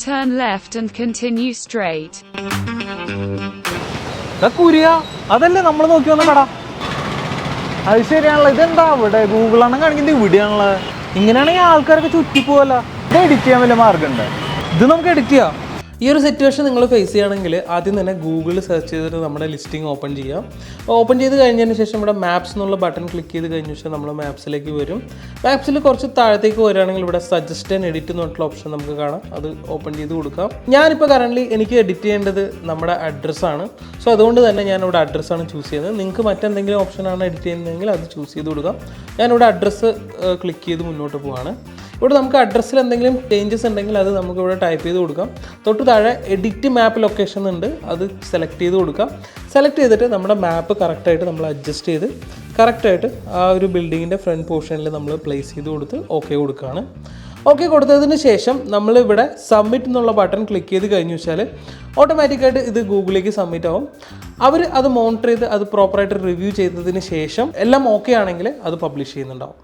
turn left and continue straight. അതല്ലേ നമ്മൾ നോക്കി വന്ന കട. അത് ശരിയാണല്ലോ. ഇതെന്താ ഇവിടെ ഗൂഗിളാണ് കാണിക്കുന്നത്, ഇവിടെയാണല്ലോ. ഇങ്ങനെയാണെങ്കിൽ ആൾക്കാരൊക്കെ ചുറ്റിപ്പോവല്ല. ഇത് എഡിറ്റ് ചെയ്യാൻ വല്ല മാർഗമുണ്ട്? ഇത് നമുക്ക് എഡിറ്റ് ചെയ്യാം. ഈ ഒരു സിറ്റുവേഷൻ നിങ്ങൾ ഫേസ് ചെയ്യുകയാണെങ്കിൽ ആദ്യം തന്നെ ഗൂഗിളിൽ സെർച്ച് ചെയ്തിട്ട് നമ്മുടെ ലിസ്റ്റിംഗ് ഓപ്പൺ ചെയ്യാം. ഓപ്പൺ ചെയ്ത് കഴിഞ്ഞതിന് ശേഷം ഇവിടെ മാപ്സ് എന്നുള്ള ബട്ടൺ ക്ലിക്ക് ചെയ്ത് കഴിഞ്ഞ ശേഷം നമ്മൾ മാപ്സിലേക്ക് വരും. മാപ്സിൽ കുറച്ച് താഴത്തേക്ക് വരികയാണെങ്കിൽ ഇവിടെ സജസ്റ്റ് ആൻഡ് എഡിറ്റ് എന്നുള്ള ഓപ്ഷൻ നമുക്ക് കാണാം. അത് ഓപ്പൺ ചെയ്ത് കൊടുക്കാം. ഞാനിപ്പോൾ കറൻ്റ് എനിക്ക് എഡിറ്റ് ചെയ്യേണ്ടത് നമ്മുടെ അഡ്രസ്സാണ്. സോ അതുകൊണ്ട് തന്നെ ഞാനിവിടെ അഡ്രസ്സാണ് ചൂസ് ചെയ്യുന്നത്. നിങ്ങൾക്ക് മറ്റെന്തെങ്കിലും ഓപ്ഷനാണ് എഡിറ്റ് ചെയ്യുന്നതെങ്കിൽ അത് ചൂസ് ചെയ്ത് കൊടുക്കാം. ഞാനിവിടെ അഡ്രസ്സ് ക്ലിക്ക് ചെയ്ത് മുന്നോട്ട് പോവാണ്. ഇവിടെ നമുക്ക് അഡ്രസ്സിൽ എന്തെങ്കിലും ചേഞ്ചസ് ഉണ്ടെങ്കിൽ അത് നമുക്കിവിടെ ടൈപ്പ് ചെയ്ത് കൊടുക്കാം. തൊട്ട് താഴെ എഡിറ്റ് മാപ്പ് ലൊക്കേഷൻ ഉണ്ട്, അത് സെലക്ട് ചെയ്ത് കൊടുക്കാം. സെലക്ട് ചെയ്തിട്ട് നമ്മുടെ മാപ്പ് കറക്റ്റായിട്ട് നമ്മൾ അഡ്ജസ്റ്റ് ചെയ്ത് കറക്റ്റായിട്ട് ആ ഒരു ബിൽഡിങ്ങിൻ്റെ ഫ്രണ്ട് പോർഷനിൽ നമ്മൾ പ്ലേസ് ചെയ്ത് കൊടുത്ത് ഓക്കെ കൊടുക്കുകയാണ്. ഓക്കെ കൊടുത്തതിന് ശേഷം നമ്മളിവിടെ സബ്മിറ്റ് എന്നുള്ള ബട്ടൺ ക്ലിക്ക് ചെയ്ത് കഴിഞ്ഞു വെച്ചാൽ ഓട്ടോമാറ്റിക്കായിട്ട് ഇത് ഗൂഗിളിലേക്ക് സബ്മിറ്റ് ആവും. അവർ അത് മോണിറ്റർ ചെയ്ത് അത് പ്രോപ്പറായിട്ട് റിവ്യൂ ചെയ്തതിന് ശേഷം എല്ലാം ഓക്കെ ആണെങ്കിൽ അത് പബ്ലിഷ് ചെയ്യുന്നുണ്ടാവും.